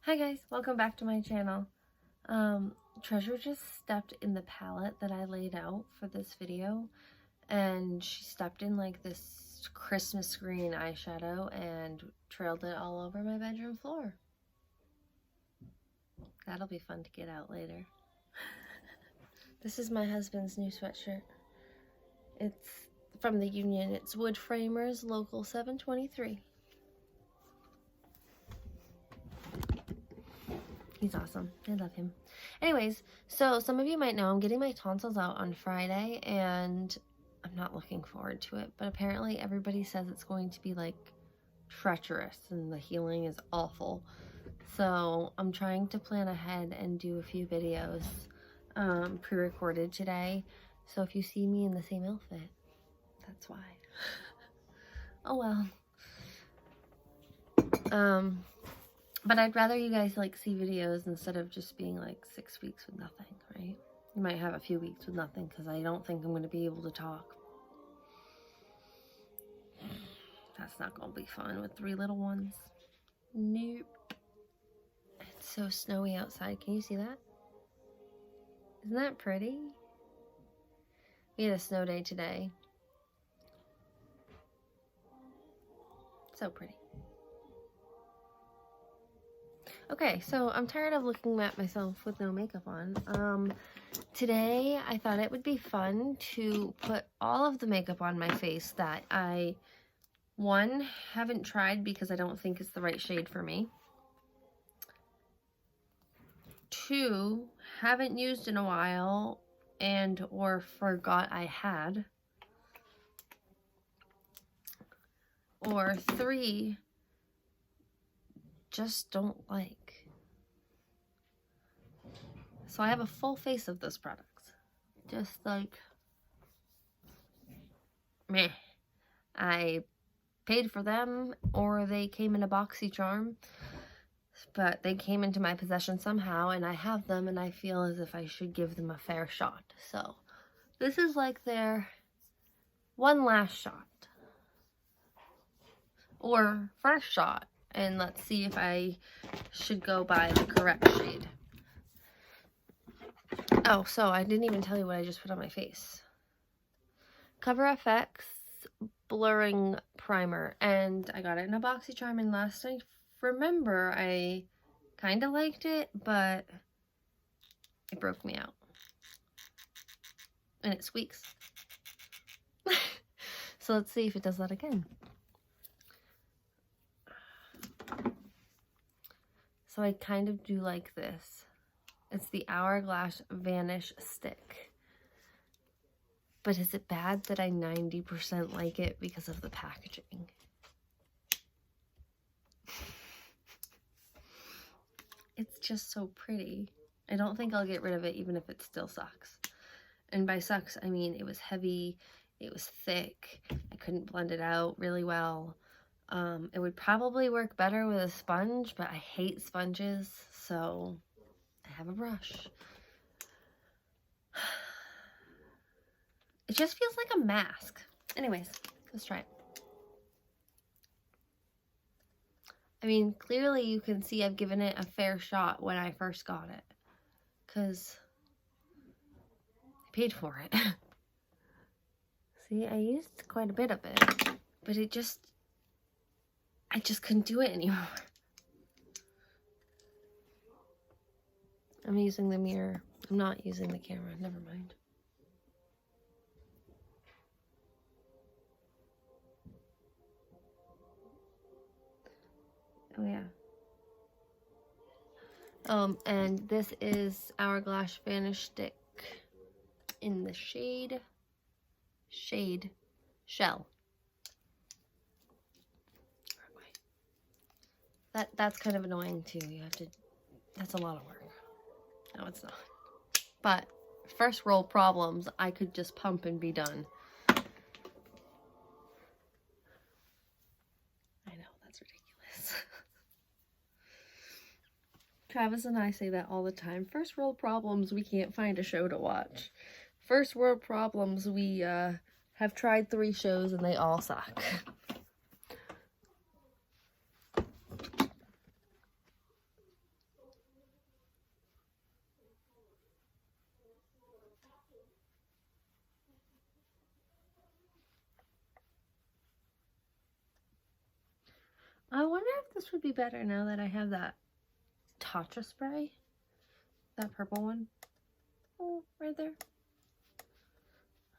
Hi guys, welcome back to my channel. Treasure just stepped in the palette that I laid out for this video, and she stepped in like this Christmas green eyeshadow and trailed it all over my bedroom floor. That'll be fun to get out later. This is my husband's new sweatshirt. It's from the Union. It's Wood Framers Local 723. He's awesome. I love him. Anyways, so some of you might know I'm getting my tonsils out on Friday, and I'm not looking forward to it, but apparently everybody says it's going to be like treacherous and the healing is awful. So I'm trying to plan ahead and do a few videos pre-recorded today. So if you see me in the same outfit, that's why. Oh well. But I'd rather you guys like see videos instead of just being like 6 weeks with nothing, right? You might have a few weeks with nothing because I don't think I'm going to be able to talk. That's not going to be fun with 3 little ones. Nope. It's so snowy outside. Can you see that? Isn't that pretty? We had a snow day today. So pretty. Okay, so I'm tired of looking at myself with no makeup on. Today I thought it would be fun to put all of the makeup on my face that I, one, haven't tried because I don't think it's the right shade for me. 2, haven't used in a while and or forgot I had. Or 3, just don't like. So I have a full face of those products. Just like, meh. I paid for them, or they came in a BoxyCharm, but they came into my possession somehow, and I have them, and I feel as if I should give them a fair shot. So this is like their one last shot, or first shot, and let's see if I should go by the correct shade. Oh, so I didn't even tell you what I just put on my face. Cover FX blurring primer, and I got it in a BoxyCharm, and last I remember I kind of liked it, but it broke me out, and it squeaks. So let's see if it does that again. So I kind of do like this. It's the Hourglass Vanish Stick. But is it bad that I 90% like it because of the packaging? It's just so pretty. I don't think I'll get rid of it even if it still sucks. And by sucks, I mean it was heavy, it was thick, I couldn't blend it out really well. It would probably work better with a sponge, but I hate sponges, so I have a brush. It just feels like a mask. Anyways, let's try it. I mean, clearly you can see I've given it a fair shot when I first got it, because I paid for it. See, I used quite a bit of it, but I just couldn't do it anymore. I'm using the mirror. I'm not using the camera. Never mind. Oh yeah. And this is Hourglass Vanish Stick in the shade Shell. That's kind of annoying too. You have to, that's a lot of work. No, it's not. But first world problems, I could just pump and be done. I know, that's ridiculous. Travis and I say that all the time. First world problems, we can't find a show to watch. First world problems, we have tried 3 shows and they all suck. I wonder if this would be better now that I have that Tatcha spray. That purple one. Oh, right there.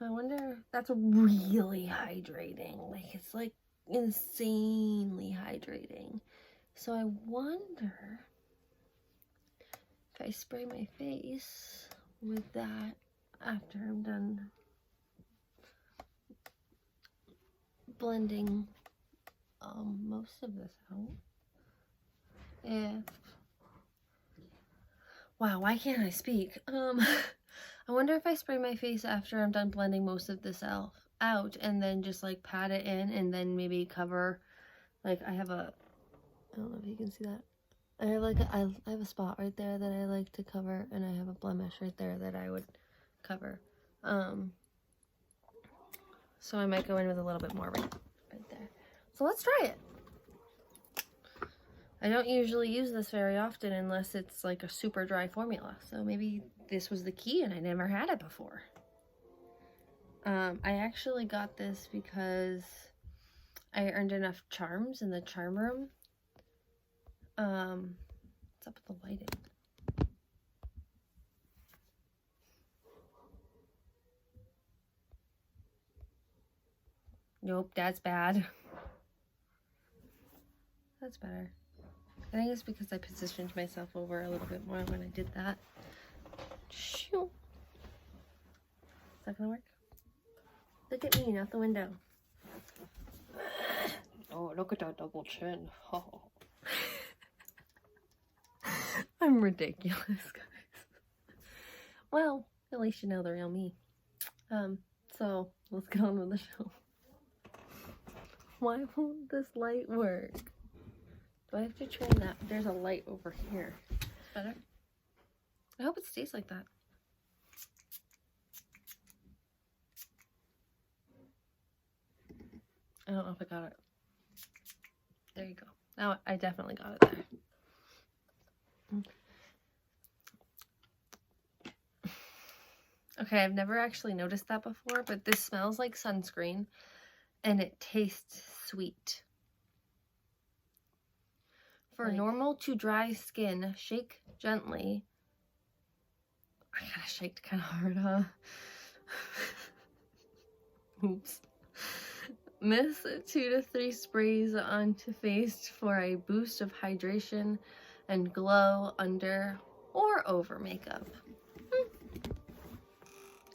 I wonder, that's really hydrating. Like, it's like insanely hydrating. So I wonder if I spray my face with that after I'm done blending most of this out. Wow, why can't I speak? I wonder if I spray my face after I'm done blending most of this out and then just like pat it in and then maybe cover, like I have a, I don't know if you can see that. I have like I have a spot right there that I like to cover, and I have a blemish right there that I would cover. So I might go in with a little bit more right there. So let's try it. I don't usually use this very often unless it's like a super dry formula. So maybe this was the key and I never had it before. I actually got this because I earned enough charms in the charm room. What's up with the lighting? Nope, that's bad. That's better. I think it's because I positioned myself over a little bit more when I did that. Shoo. Is that gonna work? Look at me, not the window. Oh, look at that double chin. Oh. I'm ridiculous, guys. Well, at least you know the real me. So let's get on with the show. Why won't this light work? Do I have to turn that? There's a light over here. Better? I hope it stays like that. I don't know if I got it. There you go. Now I definitely got it there. Okay, I've never actually noticed that before, but this smells like sunscreen and it tastes sweet. For normal to dry skin, shake gently. I gotta shake kind of hard, huh? Oops. Mist 2 to 3 sprays onto face for a boost of hydration and glow under or over makeup.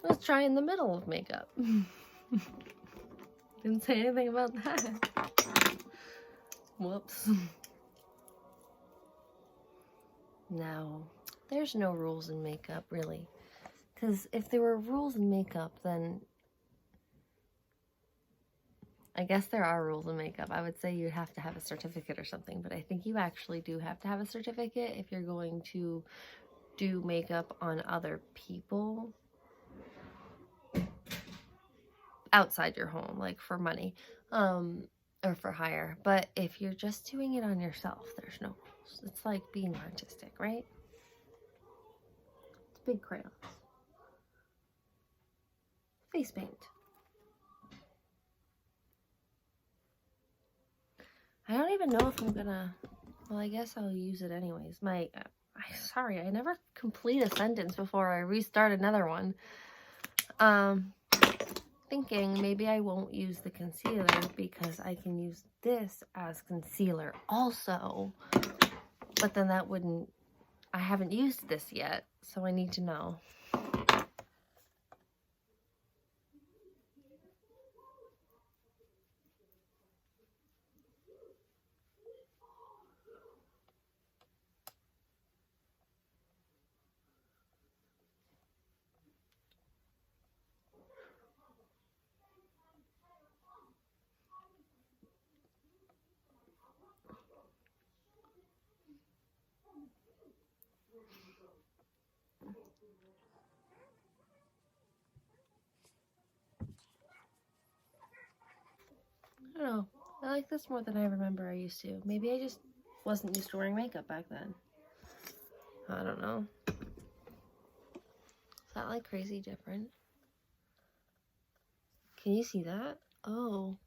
Let's try in the middle of makeup. Didn't say anything about that. Whoops. No, there's no rules in makeup, really. Because if there were rules in makeup, then I guess there are rules in makeup. I would say you'd have to have a certificate or something, but I think you actually do have to have a certificate if you're going to do makeup on other people outside your home, like for money, or for hire. But if you're just doing it on yourself, there's no rules. It's like being artistic, right? It's big crayons. Face paint. I don't even know if I'm gonna, well, I guess I'll use it anyways. Sorry, I never complete a sentence before I restart another one. Thinking maybe I won't use the concealer because I can use this as concealer also. But then that wouldn't, I haven't used this yet, so I need to know. I don't know. I like this more than I remember I used to. Maybe I just wasn't used to wearing makeup back then. I don't know. Is that like crazy different? Can you see that? Oh.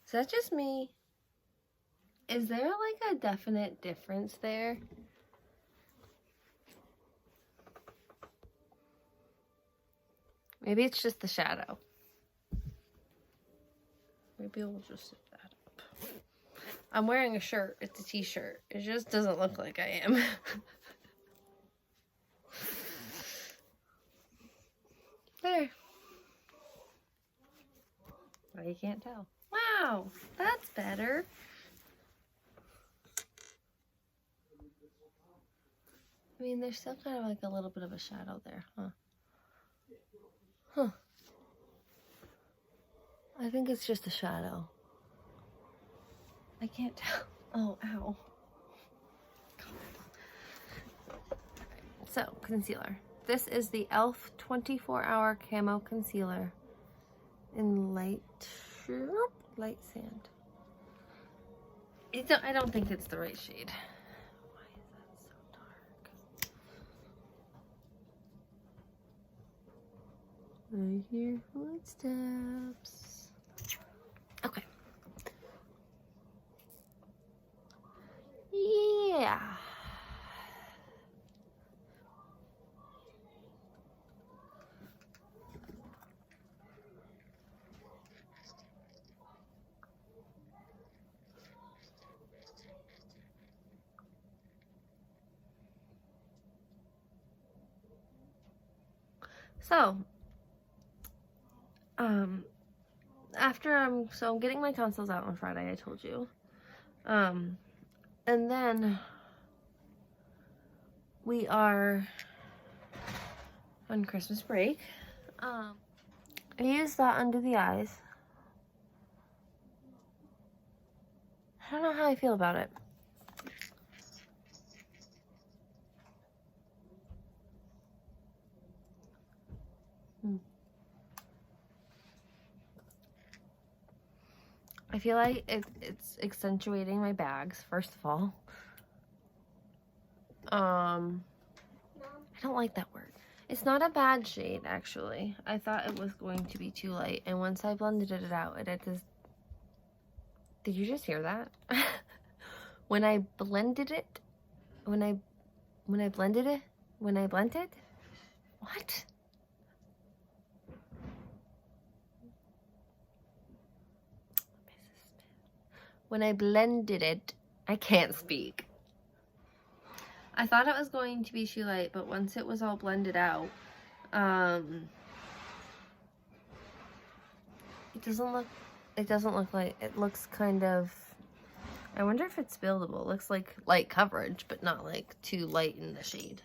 Is that just me? Is there like a definite difference there? Maybe it's just the shadow. Maybe we'll just sit that up. I'm wearing a shirt. It's a t-shirt. It just doesn't look like I am. There. Well, you can't tell. Wow, that's better. I mean, there's still kind of like a little bit of a shadow there, huh? Huh. I think it's just a shadow. I can't tell. Oh, ow. So, concealer. This is the E.L.F 24-hour Camo Concealer in light sand. I don't think it's the right shade. Why is that so dark? I hear footsteps. Okay. Yeah. So, so I'm getting my tonsils out on Friday, I told you. And then we are on Christmas break. I use that under the eyes. I don't know how I feel about it. I feel like it's accentuating my bags, first of all. I don't like that word. It's not a bad shade, actually. I thought it was going to be too light, and once I blended it out, it just... Did you just hear that? When I blended it? When I blended it? When I blended? What? When I blended it, I can't speak. I thought it was going to be too light, but once it was all blended out, it doesn't look like, it looks kind of, I wonder if it's buildable. It looks like light coverage, but not like too light in the shade.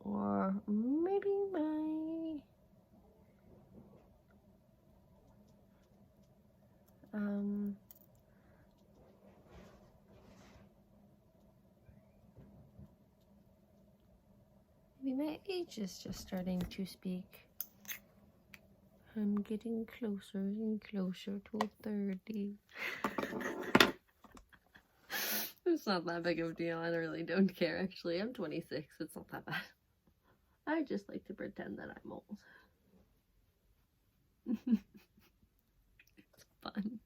Or maybe maybe my age is just starting to speak. I'm getting closer and closer to 30. It's not that big of a deal. I really don't care, actually. I'm 26. It's not that bad. I just like to pretend that I'm old. It's fun.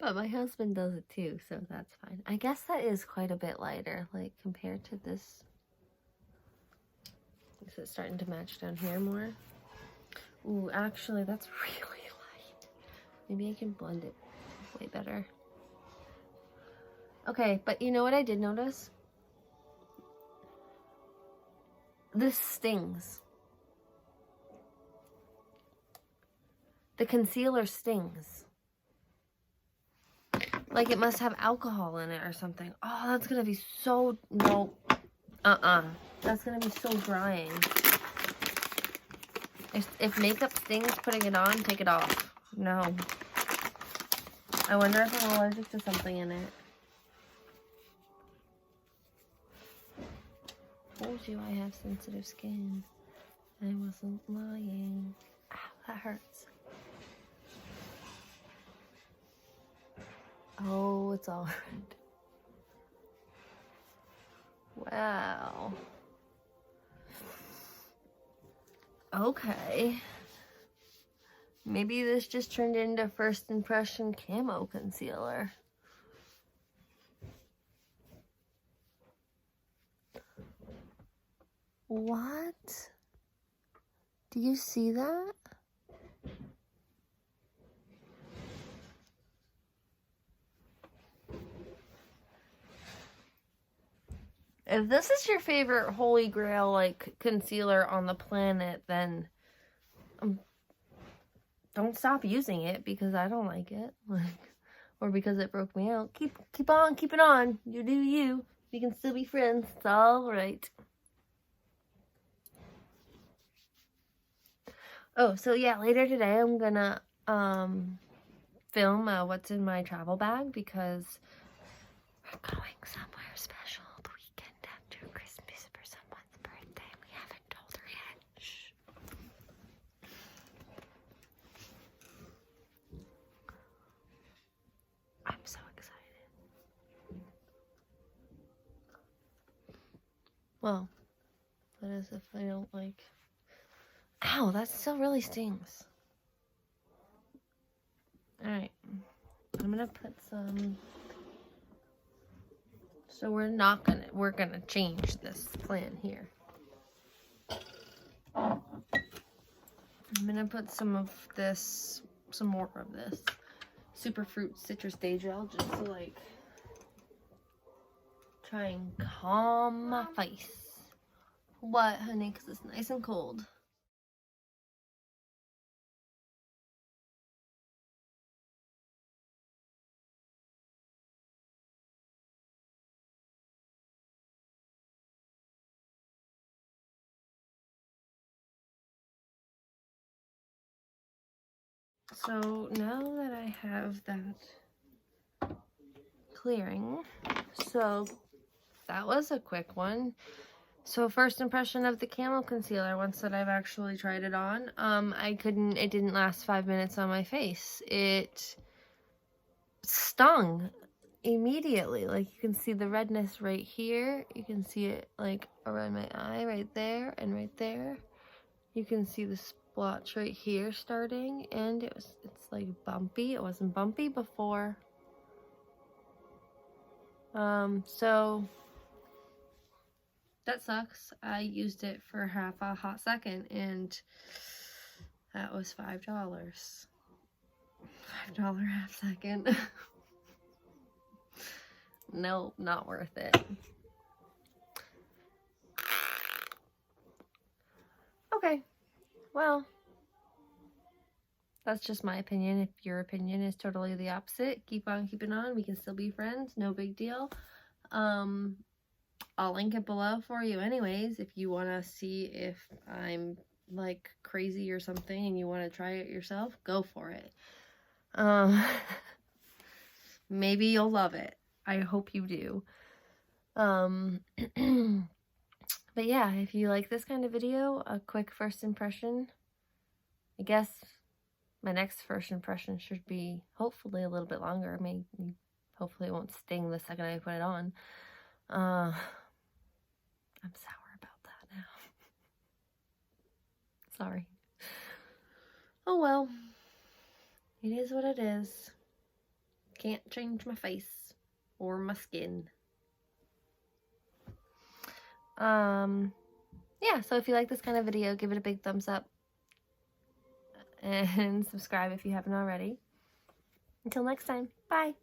But my husband does it too, so that's fine. I guess that is quite a bit lighter, like, compared to this. Is it starting to match down here more? Ooh, actually, that's really light. Maybe I can blend it way better. Okay, but you know what I did notice? This stings. The concealer stings. Like it must have alcohol in it or something. Oh, that's gonna be so... No. That's gonna be so drying. If makeup stings putting it on, take it off. No. I wonder if I'm allergic to something in it. Told you I have sensitive skin. I wasn't lying. Ow, that hurts. Oh, it's all red. Wow. Okay. Maybe this just turned into first impression camo concealer. What? Do you see that? If this is your favorite holy grail, like, concealer on the planet, then don't stop using it because I don't like it. Like, or because it broke me out. Keep on keeping on. You do you. We can still be friends. It's all right. Oh, so yeah, later today I'm gonna film what's in my travel bag because we're going somewhere special the weekend after Christmas for someone's birthday. We haven't told her yet. Shh. I'm so excited. Well, what is if I don't like... Ow, that still really stings. Alright, I'm gonna put some... So we're gonna change this plan here. I'm gonna put some more of this Superfruit Citrus Day Gel just to like try and calm my face. What, honey? Because it's nice and cold. So now that I have that clearing, so that was a quick one. So first impression of the Camo concealer, once that I've actually tried it on, it didn't last 5 minutes on my face. It stung immediately. Like, you can see the redness right here. You can see it like around my eye right there and right there. You can see the splotch right here starting, and it's like bumpy. It wasn't bumpy before. So that sucks. I used it for half a hot second, and that was $5. $5 half second. No, not worth it. Okay, well, that's just my opinion. If your opinion is totally the opposite, keep on keeping on. We can still be friends. No big deal. I'll link it below for you anyways if you want to see if I'm like crazy or something and you want to try it yourself. Go for it. Maybe you'll love it. I hope you do. But yeah, if you like this kind of video, a quick first impression, I guess my next first impression should be hopefully a little bit longer. Maybe, hopefully it won't sting the second I put it on. I'm sour about that now. Sorry. Oh well. It is what it is. Can't change my face or my skin. Yeah, so if you like this kind of video, give it a big thumbs up. And subscribe if you haven't already. Until next time, bye!